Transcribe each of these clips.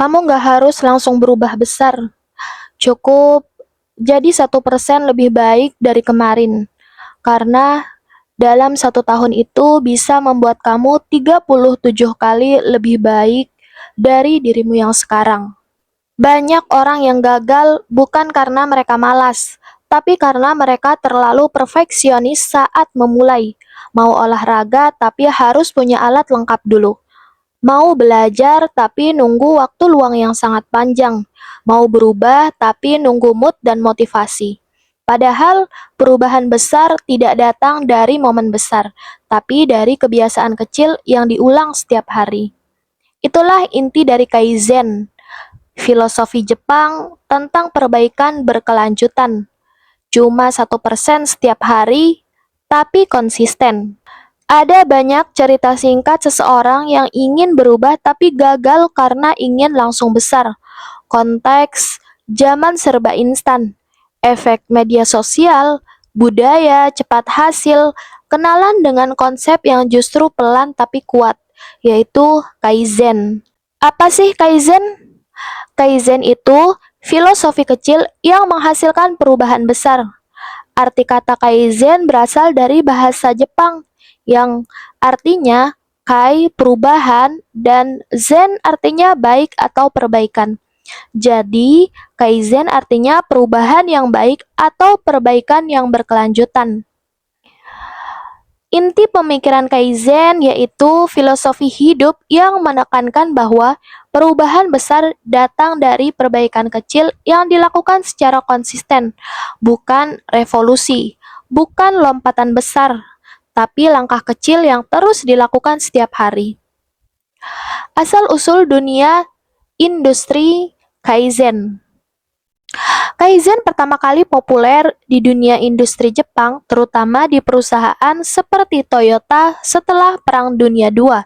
Kamu nggak harus langsung berubah besar. Cukup jadi 1% lebih baik dari kemarin. Karena dalam 1 tahun itu bisa membuat kamu 37 kali lebih baik dari dirimu yang sekarang. Banyak orang yang gagal bukan karena mereka malas, tapi karena mereka terlalu perfeksionis saat memulai. Mau olahraga tapi harus punya alat lengkap dulu. Mau belajar tapi nunggu waktu luang yang sangat panjang. Mau berubah tapi nunggu mood dan motivasi. Padahal perubahan besar tidak datang dari momen besar, tapi dari kebiasaan kecil yang diulang setiap hari. Itulah inti dari Kaizen, filosofi Jepang tentang perbaikan berkelanjutan. Cuma 1% setiap hari, tapi konsisten. Ada banyak cerita singkat seseorang yang ingin berubah tapi gagal karena ingin langsung besar. Konteks zaman serba instan, efek media sosial, budaya cepat hasil, kenalan dengan konsep yang justru pelan tapi kuat, yaitu Kaizen. Apa sih Kaizen? Kaizen itu filosofi kecil yang menghasilkan perubahan besar. Arti kata Kaizen berasal dari bahasa Jepang yang artinya kai perubahan dan zen artinya baik atau perbaikan. Jadi, Kaizen artinya perubahan yang baik atau perbaikan yang berkelanjutan. Inti pemikiran Kaizen yaitu filosofi hidup yang menekankan bahwa perubahan besar datang dari perbaikan kecil yang dilakukan secara konsisten, bukan revolusi, bukan lompatan besar, tapi langkah kecil yang terus dilakukan setiap hari. Asal-usul dunia industri Kaizen. Kaizen pertama kali populer di dunia industri Jepang, terutama di perusahaan seperti Toyota setelah Perang Dunia II.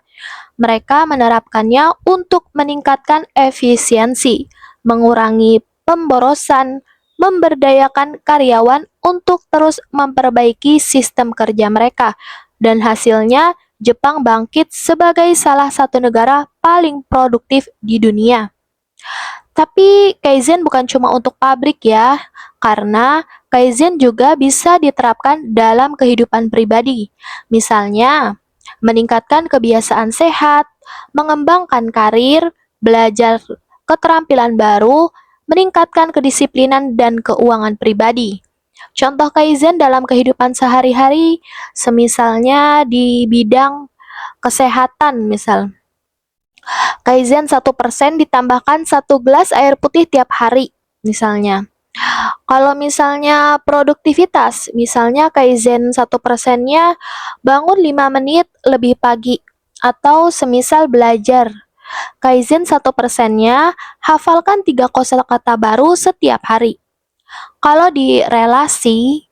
Mereka menerapkannya untuk meningkatkan efisiensi, mengurangi pemborosan, memberdayakan karyawan untuk terus memperbaiki sistem kerja mereka, dan hasilnya Jepang bangkit sebagai salah satu negara paling produktif di dunia. Tapi Kaizen bukan cuma untuk pabrik ya, karena Kaizen juga bisa diterapkan dalam kehidupan pribadi. Misalnya, meningkatkan kebiasaan sehat, mengembangkan karir, belajar keterampilan baru, meningkatkan kedisiplinan dan keuangan pribadi. Contoh Kaizen dalam kehidupan sehari-hari, semisalnya di bidang kesehatan misal. Kaizen 1% ditambahkan 1 gelas air putih tiap hari, misalnya. Kalau misalnya produktivitas, misalnya Kaizen 1%-nya bangun 5 menit lebih pagi, atau semisal belajar. Kaizen 1%-nya hafalkan 3 kosakata baru setiap hari. Kalau di relasi,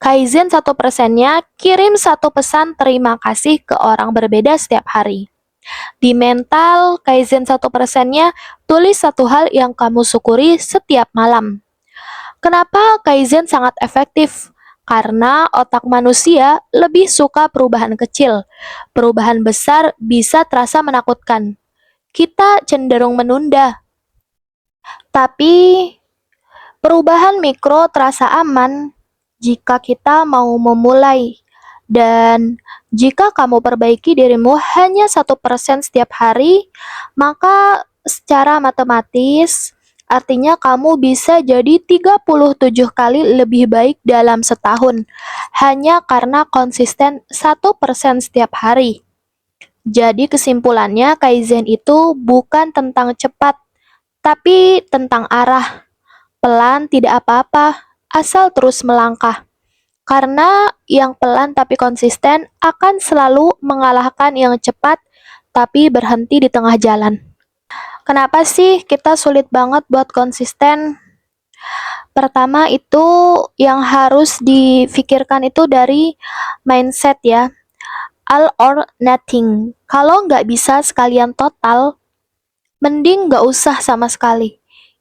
Kaizen 1%-nya kirim 1 pesan terima kasih ke orang berbeda setiap hari. Di mental, Kaizen 1%-nya tulis 1 hal yang kamu syukuri setiap malam. Kenapa Kaizen sangat efektif? Karena otak manusia lebih suka perubahan kecil. Perubahan besar bisa terasa menakutkan. Kita cenderung menunda. Tapi perubahan mikro terasa aman jika kita mau memulai. Dan jika kamu perbaiki dirimu hanya 1% setiap hari, maka secara matematis artinya kamu bisa jadi 37 kali lebih baik dalam setahun, hanya karena konsisten 1% setiap hari. Jadi kesimpulannya Kaizen itu bukan tentang cepat, tapi tentang arah. Pelan tidak apa-apa, asal terus melangkah. Karena yang pelan tapi konsisten akan selalu mengalahkan yang cepat tapi berhenti di tengah jalan. Kenapa sih kita sulit banget buat konsisten? Pertama itu yang harus difikirkan itu dari mindset ya. All or nothing. Kalau nggak bisa sekalian total, mending nggak usah sama sekali.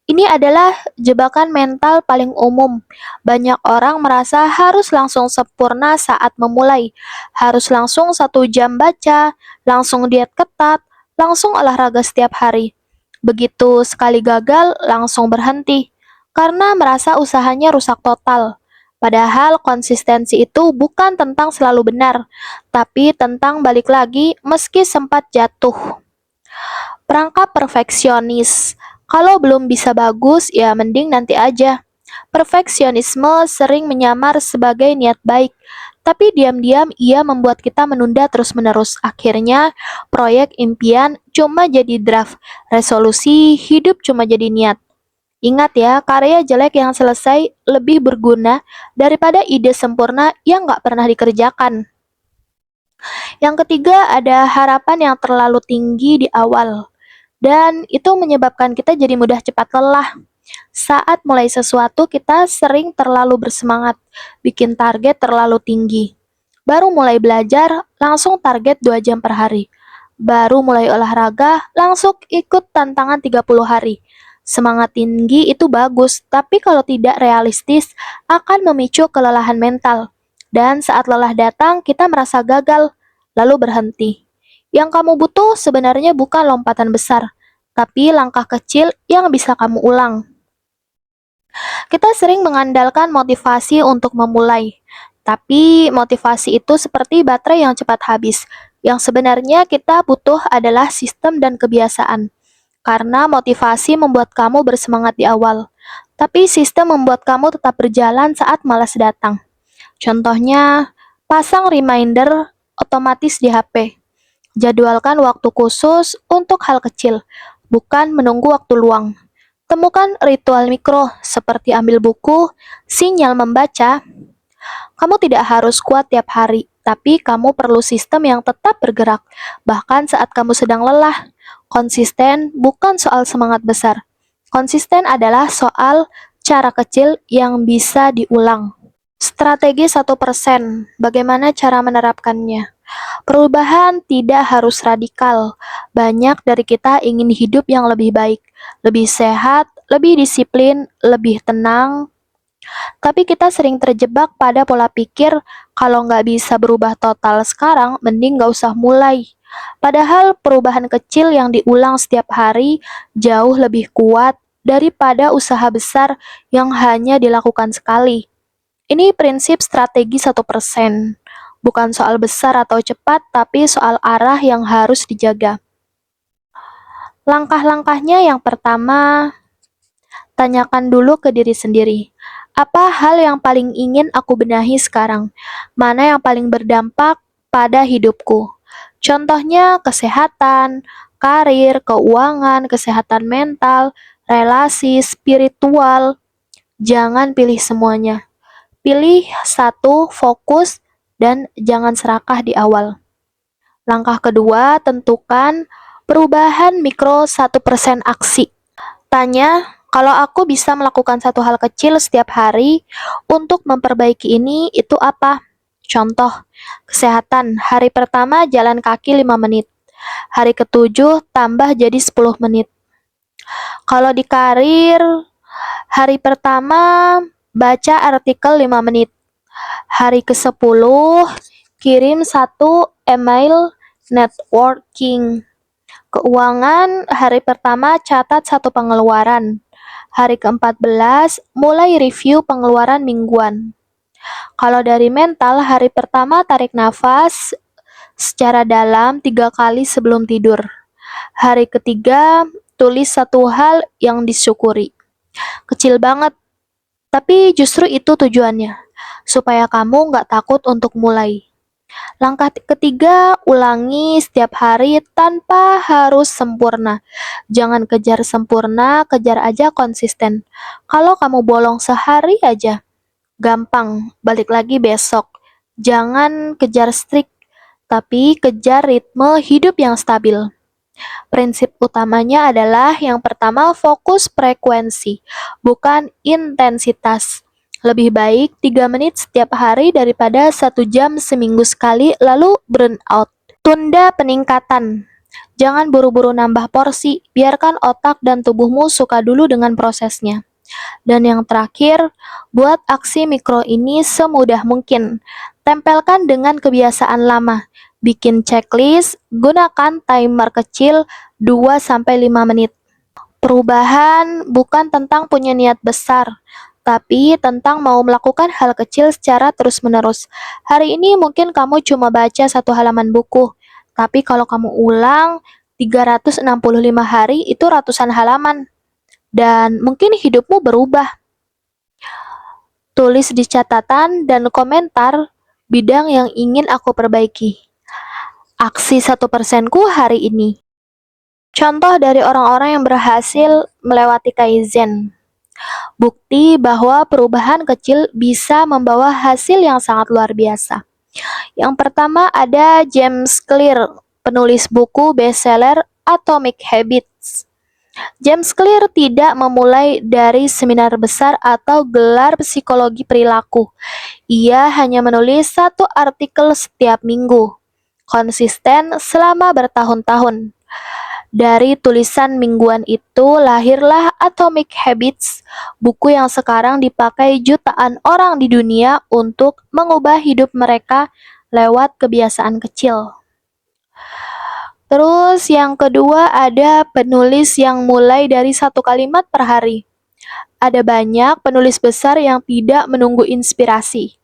Ini adalah jebakan mental paling umum. Banyak orang merasa harus langsung sempurna saat memulai. Harus langsung 1 jam baca, langsung diet ketat, langsung olahraga setiap hari. Begitu sekali gagal, langsung berhenti karena merasa usahanya rusak total. Padahal konsistensi itu bukan tentang selalu benar, tapi tentang balik lagi meski sempat jatuh. Perangkap perfeksionis. Kalau belum bisa bagus, ya mending nanti aja. Perfeksionisme sering menyamar sebagai niat baik, tapi diam-diam ia membuat kita menunda terus-menerus. Akhirnya, proyek impian cuma jadi draft, resolusi hidup cuma jadi niat. Ingat ya, karya jelek yang selesai lebih berguna daripada ide sempurna yang nggak pernah dikerjakan. Yang ketiga, ada harapan yang terlalu tinggi di awal. Dan itu menyebabkan kita jadi mudah cepat lelah. Saat mulai sesuatu, kita sering terlalu bersemangat, bikin target terlalu tinggi. Baru mulai belajar, langsung target 2 jam per hari. Baru mulai olahraga, langsung ikut tantangan 30 hari. Semangat tinggi itu bagus, tapi kalau tidak realistis, akan memicu kelelahan mental. Dan saat lelah datang, kita merasa gagal, lalu berhenti. Yang kamu butuh sebenarnya bukan lompatan besar, tapi langkah kecil yang bisa kamu ulang. Kita sering mengandalkan motivasi untuk memulai, tapi motivasi itu seperti baterai yang cepat habis. Yang sebenarnya kita butuh adalah sistem dan kebiasaan, karena motivasi membuat kamu bersemangat di awal, tapi sistem membuat kamu tetap berjalan saat malas datang. Contohnya, pasang reminder otomatis di HP. Jadwalkan waktu khusus untuk hal kecil, bukan menunggu waktu luang. Temukan ritual mikro seperti ambil buku, sinyal membaca. Kamu tidak harus kuat tiap hari, tapi kamu perlu sistem yang tetap bergerak, bahkan saat kamu sedang lelah. Konsisten bukan soal semangat besar. Konsisten adalah soal cara kecil yang bisa diulang. Strategi 1%, bagaimana cara menerapkannya? Perubahan tidak harus radikal. Banyak dari kita ingin hidup yang lebih baik, lebih sehat, lebih disiplin, lebih tenang. Tapi kita sering terjebak pada pola pikir kalau nggak bisa berubah total sekarang, mending nggak usah mulai. Padahal perubahan kecil yang diulang setiap hari jauh lebih kuat daripada usaha besar yang hanya dilakukan sekali. Ini prinsip strategi 1%. Bukan soal besar atau cepat, tapi soal arah yang harus dijaga. Langkah-langkahnya yang pertama, tanyakan dulu ke diri sendiri. Apa hal yang paling ingin aku benahi sekarang? Mana yang paling berdampak pada hidupku? Contohnya kesehatan, karir, keuangan, kesehatan mental, relasi, spiritual. Jangan pilih semuanya. Pilih satu, fokus, dan jangan serakah di awal. Langkah kedua, tentukan perubahan mikro 1% aksi. Tanya, kalau aku bisa melakukan satu hal kecil setiap hari untuk memperbaiki ini, itu apa? Contoh, kesehatan. Hari pertama jalan kaki 5 menit. Hari ketujuh tambah jadi 10 menit. Kalau di karir, hari pertama baca artikel 5 menit. Hari ke-10 kirim satu email networking. Keuangan, hari pertama catat satu pengeluaran. Hari ke-14 mulai review pengeluaran mingguan. Kalau dari mental, hari pertama tarik nafas secara dalam 3 kali sebelum tidur. Hari ketiga tulis satu hal yang disyukuri. Kecil banget, tapi justru itu tujuannya, supaya kamu nggak takut untuk mulai. Langkah ketiga, ulangi setiap hari tanpa harus sempurna. Jangan kejar sempurna, kejar aja konsisten. Kalau kamu bolong sehari aja, gampang, balik lagi besok. Jangan kejar strict, tapi kejar ritme hidup yang stabil. Prinsip utamanya adalah yang pertama fokus frekuensi, bukan intensitas. Lebih baik 3 menit setiap hari daripada 1 jam seminggu sekali lalu burn out. Tunda peningkatan. Jangan buru-buru nambah porsi, biarkan otak dan tubuhmu suka dulu dengan prosesnya. Dan yang terakhir, buat aksi mikro ini semudah mungkin. Tempelkan dengan kebiasaan lama. Bikin checklist, gunakan timer kecil 2-5 menit. Perubahan bukan tentang punya niat besar, tapi tentang mau melakukan hal kecil secara terus-menerus. Hari ini mungkin kamu cuma baca satu halaman buku, tapi kalau kamu ulang 365 hari itu ratusan halaman, dan mungkin hidupmu berubah. Tulis di catatan dan komentar bidang yang ingin aku perbaiki. Aksi 1%ku hari ini. Contoh dari orang-orang yang berhasil melewati Kaizen. Bukti bahwa perubahan kecil bisa membawa hasil yang sangat luar biasa. Yang pertama ada James Clear, penulis buku bestseller Atomic Habits. James Clear tidak memulai dari seminar besar atau gelar psikologi perilaku. Ia hanya menulis satu artikel setiap minggu, konsisten selama bertahun-tahun. Dari tulisan mingguan itu lahirlah Atomic Habits, buku yang sekarang dipakai jutaan orang di dunia untuk mengubah hidup mereka lewat kebiasaan kecil. Terus yang kedua ada penulis yang mulai dari satu kalimat per hari. Ada banyak penulis besar yang tidak menunggu inspirasi,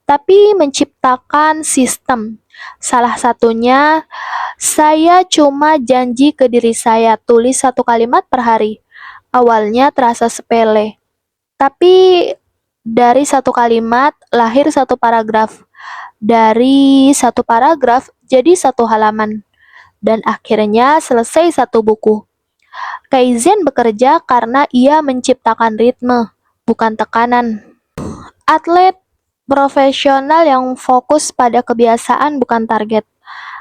tapi menciptakan sistem. Salah satunya, saya cuma janji ke diri saya tulis satu kalimat per hari. Awalnya terasa sepele, tapi dari satu kalimat lahir satu paragraf. Dari satu paragraf jadi satu halaman. Dan akhirnya selesai satu buku. Kaizen bekerja karena ia menciptakan ritme, bukan tekanan. Atlet profesional yang fokus pada kebiasaan bukan target.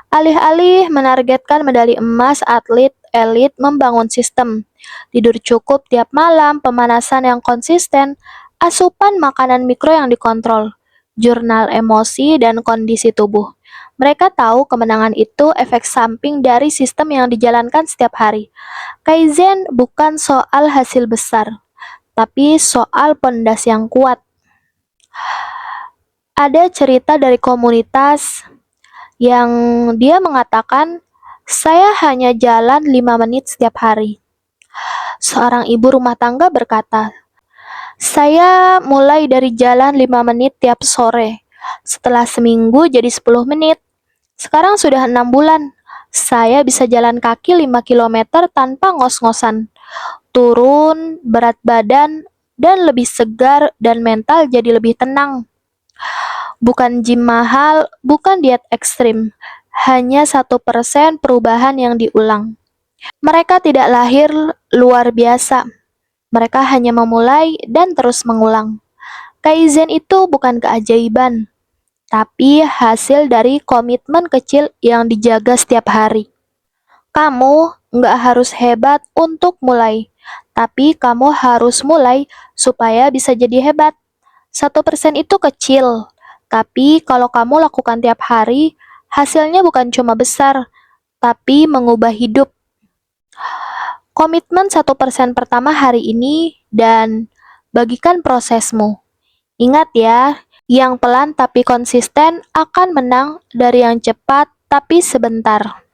Alih-alih menargetkan medali emas, atlet elit membangun sistem. Tidur cukup tiap malam, pemanasan yang konsisten, asupan makanan mikro yang dikontrol, jurnal emosi dan kondisi tubuh. Mereka tahu kemenangan itu efek samping dari sistem yang dijalankan setiap hari. Kaizen bukan soal hasil besar, tapi soal pondasi yang kuat. Ada cerita dari komunitas yang dia mengatakan, saya hanya jalan 5 menit setiap hari. Seorang ibu rumah tangga berkata, saya mulai dari jalan 5 menit tiap sore. Setelah seminggu jadi 10 menit. Sekarang sudah 6 bulan. Saya bisa jalan kaki 5 kilometer tanpa ngos-ngosan. Turun berat badan dan lebih segar dan mental jadi lebih tenang. Bukan gym mahal, bukan diet ekstrim. Hanya 1% perubahan yang diulang. Mereka tidak lahir luar biasa. Mereka hanya memulai dan terus mengulang. Kaizen itu bukan keajaiban, tapi hasil dari komitmen kecil yang dijaga setiap hari. Kamu nggak harus hebat untuk mulai, tapi kamu harus mulai supaya bisa jadi hebat. 1% itu kecil, tapi kalau kamu lakukan tiap hari, hasilnya bukan cuma besar, tapi mengubah hidup. Komitmen 1% pertama hari ini dan bagikan prosesmu. Ingat ya, yang pelan tapi konsisten akan menang dari yang cepat tapi sebentar.